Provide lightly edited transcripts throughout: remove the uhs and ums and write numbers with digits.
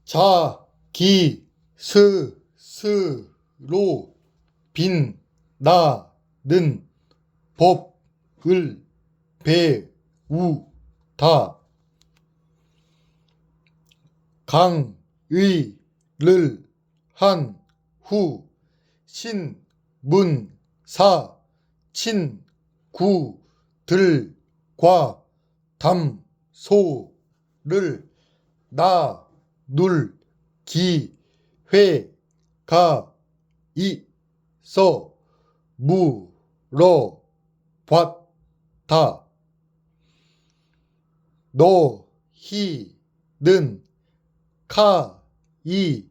자기 스스로 빛나는 법을 배우다. 강의를 한 후 신문사 친구들과 담소를 나눌 기회가 있어 물어봤다. 너희는 카이스트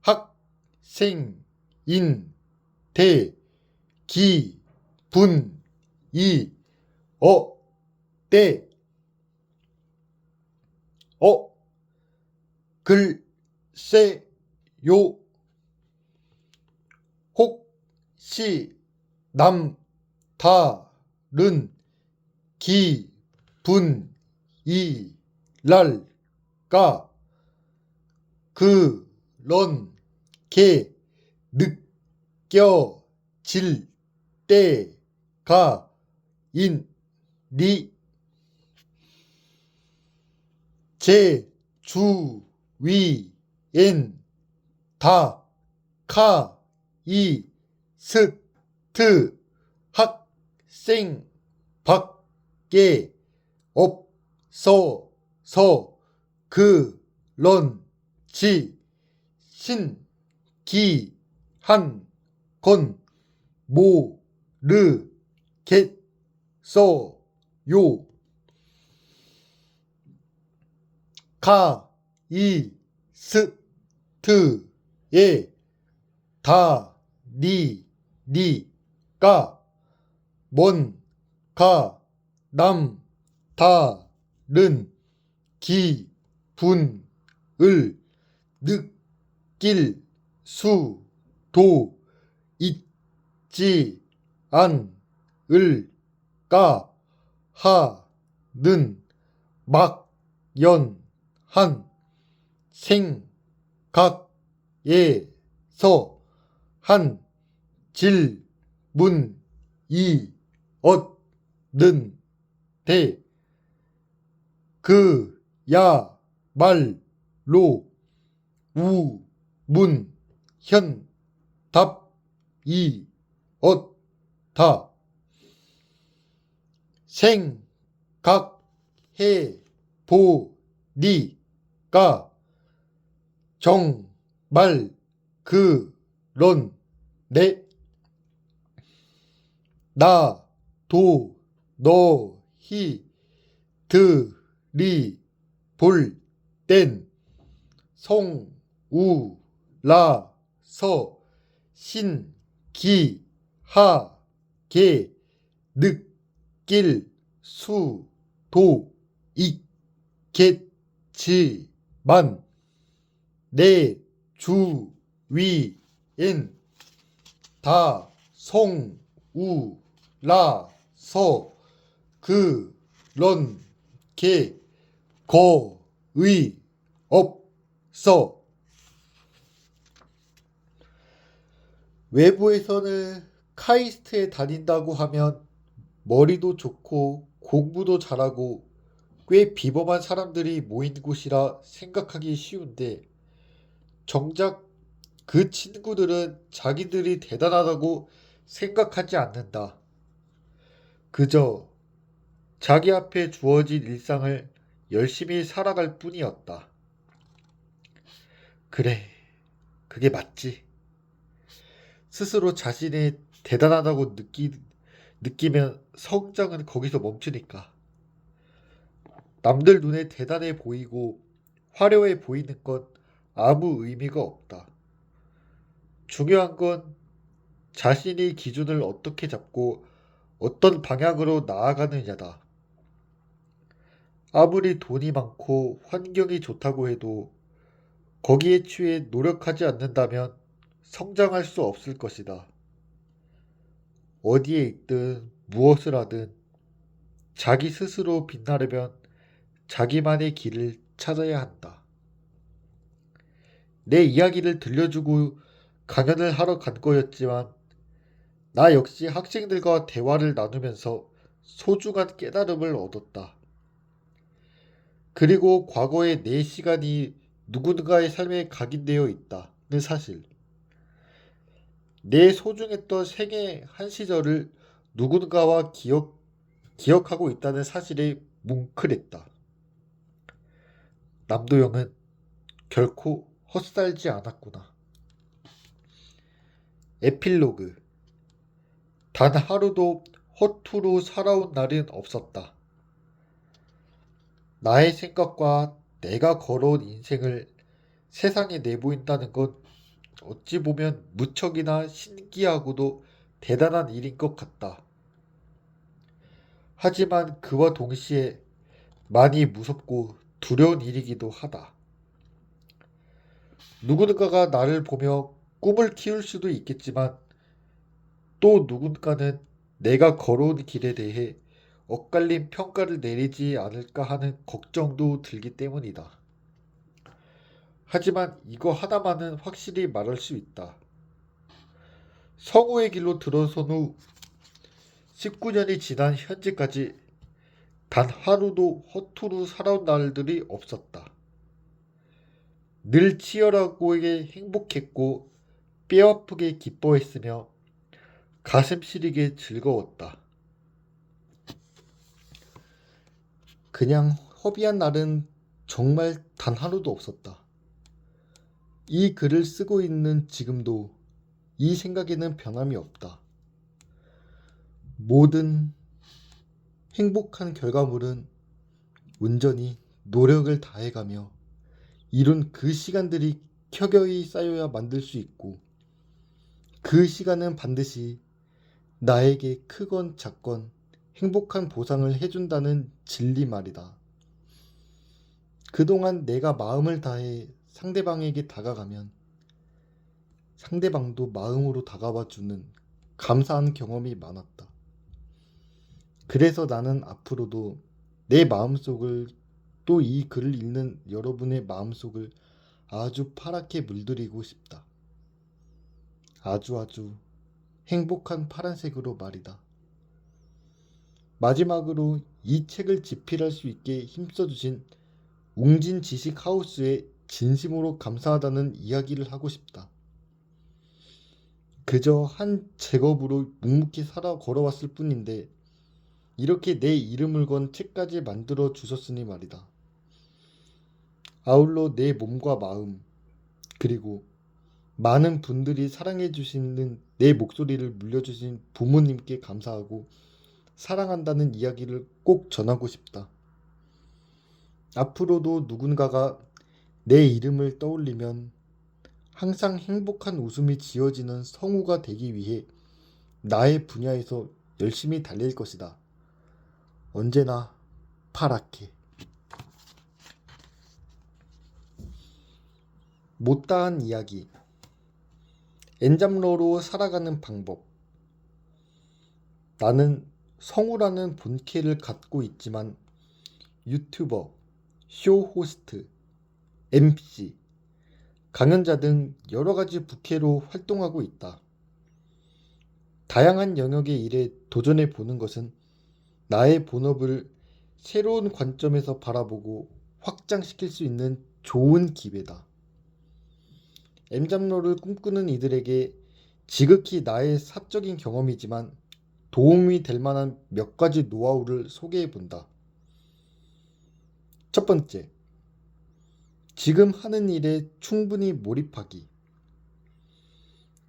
학생인데 기분이 어때? 글쎄요. 혹시 남다른 기분이랄까? 그런 게 느껴질 때가 있니? 제 주위엔 다 카이스트 학생밖에 없어서 그런지 신기한 건 모르겠어요. 카이스트에 다니니까 뭔가 남다른 기분을 느낄 수도 있지 않을까 하는 막연한 생각에서 한 질문이었는데 그야말로 우문현답이었다. 생각해보니까 정말 그런데 나도 너희들이 볼 땐 성우라서 신기하게 느낄 수도 있겠지만 내 주위엔 다 성우라서 그런 게 거의 없어. 외부에서는 카이스트에 다닌다고 하면 머리도 좋고 공부도 잘하고 꽤 비범한 사람들이 모인 곳이라 생각하기 쉬운데 정작 그 친구들은 자기들이 대단하다고 생각하지 않는다. 그저 자기 앞에 주어진 일상을 열심히 살아갈 뿐이었다. 그래, 그게 맞지. 스스로 자신이 대단하다고 느끼면 성장은 거기서 멈추니까. 남들 눈에 대단해 보이고 화려해 보이는 건 아무 의미가 없다. 중요한 건 자신이 기준을 어떻게 잡고 어떤 방향으로 나아가느냐다. 아무리 돈이 많고 환경이 좋다고 해도 거기에 취해 노력하지 않는다면 성장할 수 없을 것이다. 어디에 있든 무엇을 하든 자기 스스로 빛나려면 자기만의 길을 찾아야 한다. 내 이야기를 들려주고 강연을 하러 간 거였지만 나 역시 학생들과 대화를 나누면서 소중한 깨달음을 얻었다. 그리고 과거의 내 시간이 누군가의 삶에 각인되어 있다는 사실. 내 소중했던 생애 한 시절을 누군가와 기억하고 있다는 사실에 뭉클했다. 남도영은 결코 헛살지 않았구나. 에필로그. 단 하루도 허투루 살아온 날은 없었다. 나의 생각과 내가 걸어온 인생을 세상에 내보인다는 건 어찌 보면 무척이나 신기하고도 대단한 일인 것 같다. 하지만 그와 동시에 많이 무섭고 두려운 일이기도 하다. 누군가가 나를 보며 꿈을 키울 수도 있겠지만 또 누군가는 내가 걸어온 길에 대해 엇갈린 평가를 내리지 않을까 하는 걱정도 들기 때문이다. 하지만 이거 하나만은 확실히 말할 수 있다. 성우의 길로 들어선 후 19년이 지난 현재까지 단 하루도 허투루 살아온 날들이 없었다. 늘 치열하고에 행복했고 뼈아프게 기뻐했으며 가슴 시리게 즐거웠다. 그냥 허비한 날은 정말 단 하루도 없었다. 이 글을 쓰고 있는 지금도 이 생각에는 변함이 없다. 모든 행복한 결과물은 온전히 노력을 다해가며 이룬 그 시간들이 켜켜이 쌓여야 만들 수 있고 그 시간은 반드시 나에게 크건 작건 행복한 보상을 해준다는 진리 말이다. 그동안 내가 마음을 다해 상대방에게 다가가면 상대방도 마음으로 다가와 주는 감사한 경험이 많았다. 그래서 나는 앞으로도 내 마음속을 또 이 글을 읽는 여러분의 마음속을 아주 파랗게 물들이고 싶다. 아주 행복한 파란색으로 말이다. 마지막으로 이 책을 집필할 수 있게 힘써주신 웅진 지식 하우스에 진심으로 감사하다는 이야기를 하고 싶다. 그저 한 직업으로 묵묵히 살아 걸어왔을 뿐인데 이렇게 내 이름을 건 책까지 만들어 주셨으니 말이다. 아울러 내 몸과 마음 그리고 많은 분들이 사랑해 주시는 내 목소리를 물려주신 부모님께 감사하고 사랑한다는 이야기를 꼭 전하고 싶다. 앞으로도 누군가가 내 이름을 떠올리면 항상 행복한 웃음이 지어지는 성우가 되기 위해 나의 분야에서 열심히 달릴 것이다. 언제나 파랗게. 못다한 이야기. 엔잡러로 살아가는 방법. 나는 성우라는 본캐를 갖고 있지만 유튜버, 쇼 호스트, MC, 강연자 등 여러가지 부캐로 활동하고 있다. 다양한 영역의 일에 도전해 보는 것은 나의 본업을 새로운 관점에서 바라보고 확장시킬 수 있는 좋은 기회다. M잡러를 꿈꾸는 이들에게 지극히 나의 사적인 경험이지만 도움이 될 만한 몇 가지 노하우를 소개해 본다. 첫 번째, 지금 하는 일에 충분히 몰입하기.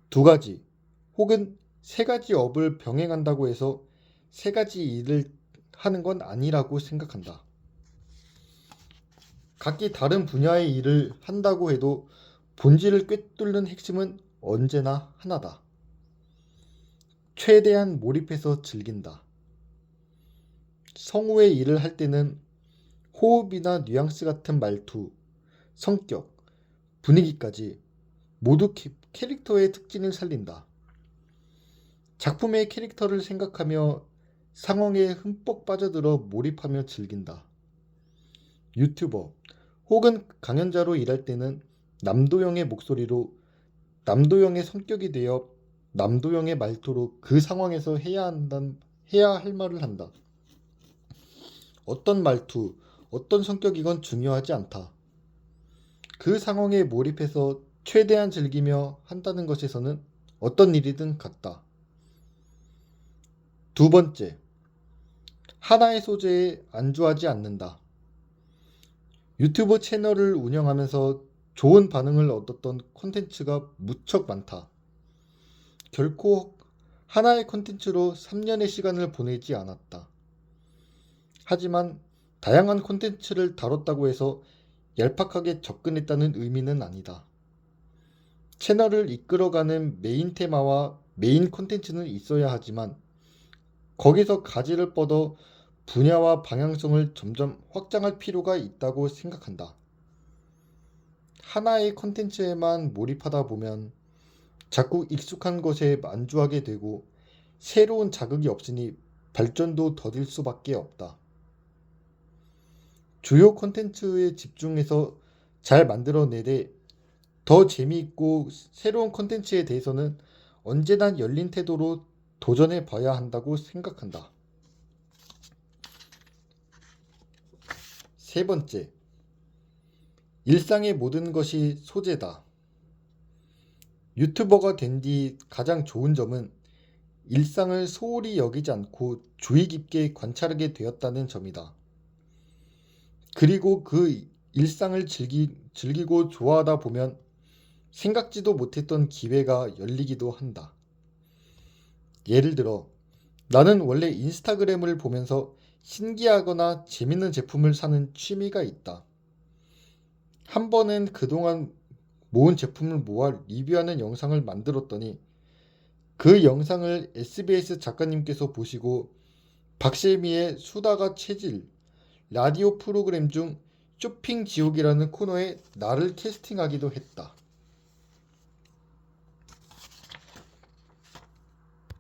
두 가지 혹은 세 가지 업을 병행한다고 해서 세 가지 일을 하는 건 아니라고 생각한다. 각기 다른 분야의 일을 한다고 해도 본질을 꿰뚫는 핵심은 언제나 하나다. 최대한 몰입해서 즐긴다. 성우의 일을 할 때는 호흡이나 뉘앙스 같은 말투, 성격, 분위기까지 모두 캐릭터의 특징을 살린다. 작품의 캐릭터를 생각하며 상황에 흠뻑 빠져들어 몰입하며 즐긴다. 유튜버 혹은 강연자로 일할 때는 남도형의 목소리로 남도형의 성격이 되어 남도형의 말투로 그 상황에서 해야 할 말을 한다. 어떤 말투, 어떤 성격이건 중요하지 않다. 그 상황에 몰입해서 최대한 즐기며 한다는 것에서는 어떤 일이든 같다. 두 번째, 하나의 소재에 안주하지 않는다. 유튜브 채널을 운영하면서 좋은 반응을 얻었던 콘텐츠가 무척 많다. 결코 하나의 콘텐츠로 3년의 시간을 보내지 않았다. 하지만 다양한 콘텐츠를 다뤘다고 해서 얄팍하게 접근했다는 의미는 아니다. 채널을 이끌어가는 메인 테마와 메인 콘텐츠는 있어야 하지만 거기서 가지를 뻗어 분야와 방향성을 점점 확장할 필요가 있다고 생각한다. 하나의 콘텐츠에만 몰입하다 보면 자꾸 익숙한 것에 안주하게 되고 새로운 자극이 없으니 발전도 더딜 수밖에 없다. 주요 콘텐츠에 집중해서 잘 만들어내되 더 재미있고 새로운 콘텐츠에 대해서는 언제나 열린 태도로 도전해 봐야 한다고 생각한다. 세 번째, 일상의 모든 것이 소재다. 유튜버가 된 뒤 가장 좋은 점은 일상을 소홀히 여기지 않고 주의 깊게 관찰하게 되었다는 점이다. 그리고 그 일상을 즐기고 좋아하다 보면 생각지도 못했던 기회가 열리기도 한다. 예를 들어, 나는 원래 인스타그램을 보면서 신기하거나 재밌는 제품을 사는 취미가 있다. 한 번은 그동안 모은 제품을 모아 리뷰하는 영상을 만들었더니 그 영상을 SBS 작가님께서 보시고 박세미의 수다가 체질 라디오 프로그램 중 쇼핑 지옥이라는 코너에 나를 캐스팅하기도 했다.